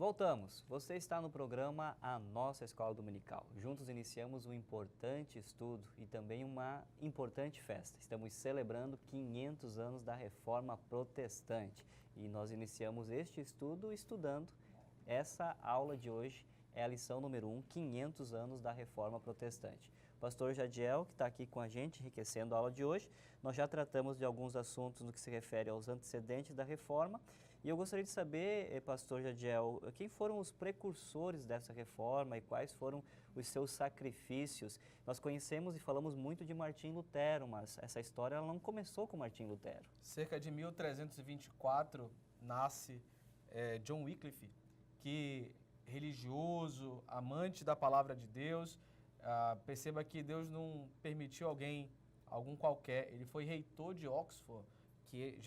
Voltamos. Você está no programa A Nossa Escola Dominical. Juntos iniciamos um importante estudo e também uma importante festa. Estamos celebrando 500 anos da Reforma Protestante e nós iniciamos este estudo estudando essa aula de hoje. É a lição número 1, 500 anos da Reforma Protestante. O pastor Jadiel, que está aqui com a gente, enriquecendo a aula de hoje, nós já tratamos de alguns assuntos no que se refere aos antecedentes da Reforma. E eu gostaria de saber, pastor Jadiel, quem foram os precursores dessa reforma e quais foram os seus sacrifícios? Nós conhecemos e falamos muito de Martim Lutero, mas essa história ela não começou com Martim Lutero. Cerca de 1324 nasce John Wycliffe, que religioso, amante da palavra de Deus. Perceba que Deus não permitiu algum qualquer. Ele foi reitor de Oxford, que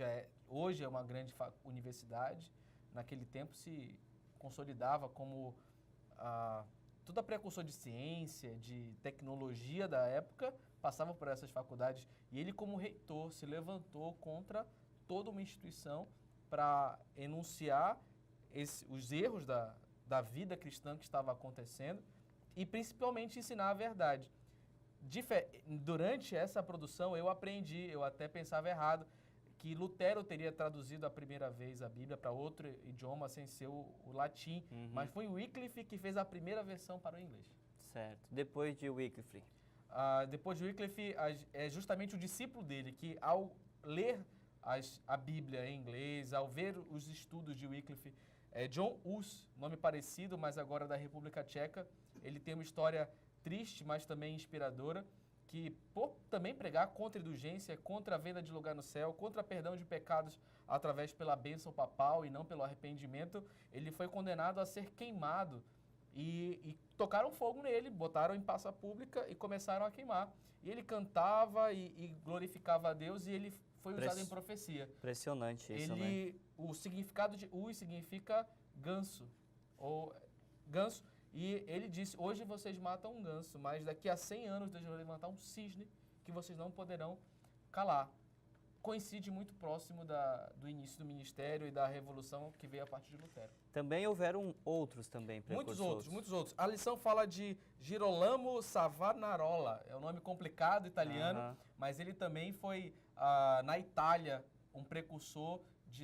hoje é uma grande universidade. Naquele tempo se consolidava como toda a precursor de ciência, de tecnologia da época, passava por essas faculdades. E ele, como reitor, se levantou contra toda uma instituição para enunciar os erros da vida cristã que estava acontecendo e principalmente ensinar a verdade. Durante essa produção eu aprendi, eu até pensava errado, que Lutero teria traduzido a primeira vez a Bíblia para outro idioma sem ser o latim, mas foi Wycliffe que fez a primeira versão para o inglês. Certo. Depois de Wycliffe? Depois de Wycliffe, é justamente o discípulo dele que, ao ler a Bíblia em inglês, ao ver os estudos de Wycliffe, John Hus, nome parecido, mas agora da República Tcheca. Ele tem uma história triste, mas também inspiradora, que por também pregar contra a indulgência, contra a venda de lugar no céu, contra perdão de pecados através pela bênção papal e não pelo arrependimento, ele foi condenado a ser queimado. E tocaram fogo nele, botaram em praça pública e começaram a queimar. E ele cantava e glorificava a Deus e ele foi usado em profecia. Impressionante isso, né? O significado de Ui significa ganso, ou ganso. E ele disse, hoje vocês matam um ganso, mas daqui a 100 anos Deus vai levantar um cisne que vocês não poderão calar. Coincide muito próximo do início do ministério e da revolução que veio a partir de Lutero. Também houveram outros também precursores. Muitos outros. A lição fala de Girolamo Savonarola, é um nome complicado italiano, mas ele também foi na Itália um precursor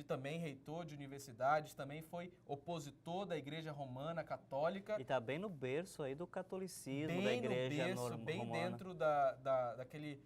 também reitor de universidades, também foi opositor da Igreja Romana Católica. E está bem no berço aí do catolicismo, da Igreja Romana. Bem dentro daquele...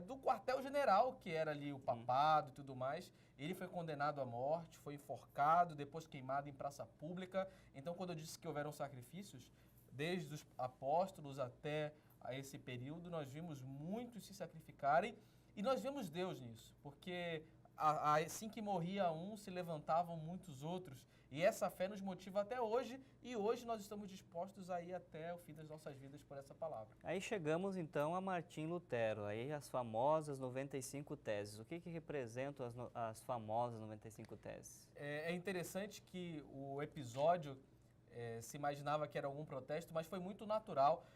do quartel-general, que era ali o papado e tudo mais. Ele foi condenado à morte, foi enforcado, depois queimado em praça pública. Então, quando eu disse que houveram sacrifícios, desde os apóstolos até a esse período, nós vimos muitos se sacrificarem e nós vemos Deus nisso, porque assim que morria um, se levantavam muitos outros. E essa fé nos motiva até hoje, e hoje nós estamos dispostos a ir até o fim das nossas vidas por essa palavra. Aí chegamos então a Martim Lutero, aí as famosas 95 teses. O que representam as famosas 95 teses? É interessante que o episódio se imaginava que era algum protesto, mas foi muito natural.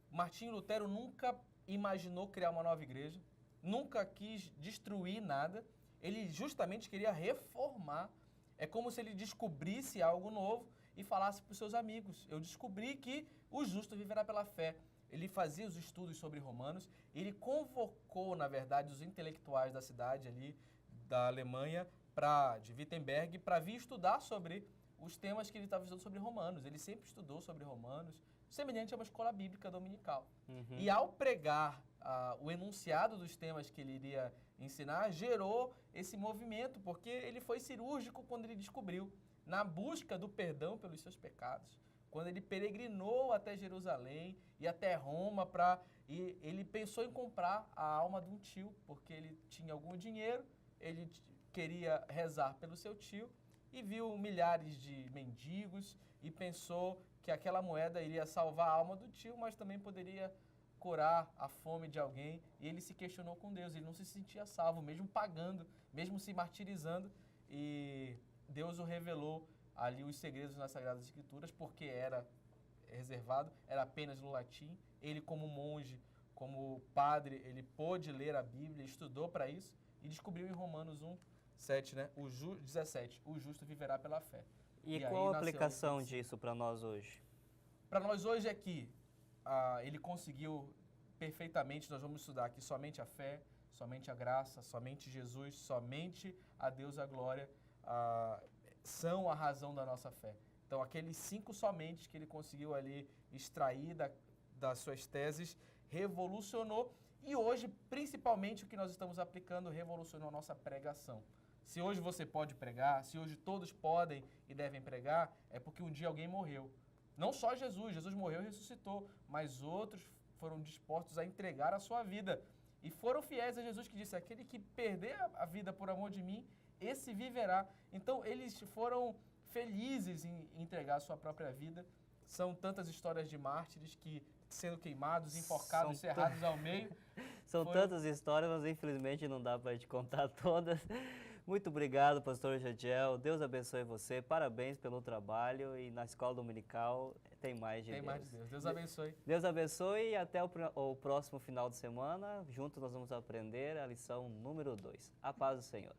Martim Lutero nunca imaginou criar uma nova igreja, nunca quis destruir nada. Ele justamente queria reformar. É como se ele descobrisse algo novo e falasse para os seus amigos. Eu descobri que o justo viverá pela fé. Ele fazia os estudos sobre Romanos. Ele convocou, na verdade, os intelectuais da cidade ali, da Alemanha, de Wittenberg, para vir estudar sobre os temas que ele estava estudando sobre Romanos. Ele sempre estudou sobre Romanos, semelhante a uma escola bíblica dominical. E ao pregar o enunciado dos temas que ele iria ensinar, gerou esse movimento, porque ele foi cirúrgico quando ele descobriu, na busca do perdão pelos seus pecados, quando ele peregrinou até Jerusalém e até Roma, e ele pensou em comprar a alma de um tio, porque ele tinha algum dinheiro, ele queria rezar pelo seu tio, e viu milhares de mendigos e pensou que aquela moeda iria salvar a alma do tio, mas também poderia curar a fome de alguém. E ele se questionou com Deus, ele não se sentia salvo, mesmo pagando, mesmo se martirizando. E Deus o revelou ali os segredos nas Sagradas Escrituras, porque era reservado, era apenas no latim. Ele, como monge, como padre, ele pôde ler a Bíblia, estudou para isso e descobriu em Romanos 1, 7, né? 17, o justo viverá pela fé. E aí qual a nasceu aplicação esse- disso para nós hoje? Para nós hoje é que ele conseguiu perfeitamente, nós vamos estudar aqui somente a fé, somente a graça, somente Jesus, somente a Deus a glória são a razão da nossa fé. Então, aqueles 5 somente que ele conseguiu ali extrair das suas teses, revolucionou. E hoje, principalmente, o que nós estamos aplicando revolucionou a nossa pregação. Se hoje você pode pregar, se hoje todos podem e devem pregar, é porque um dia alguém morreu. Não só Jesus, Jesus morreu e ressuscitou, mas outros foram dispostos a entregar a sua vida. E foram fiéis a Jesus que disse, aquele que perder a vida por amor de mim, esse viverá. Então, eles foram felizes em entregar a sua própria vida. São tantas histórias de mártires que, sendo queimados, enforcados, cerrados ao meio. São Foi- tantas histórias, mas infelizmente não dá para te contar todas. Muito obrigado, pastor Jadiel. Deus abençoe você. Parabéns pelo trabalho e na escola dominical tem mais de Tem Deus. mais de Deus. Deus abençoe. Deus abençoe e até o próximo final de semana. Juntos nós vamos aprender a lição número 2. A paz do Senhor.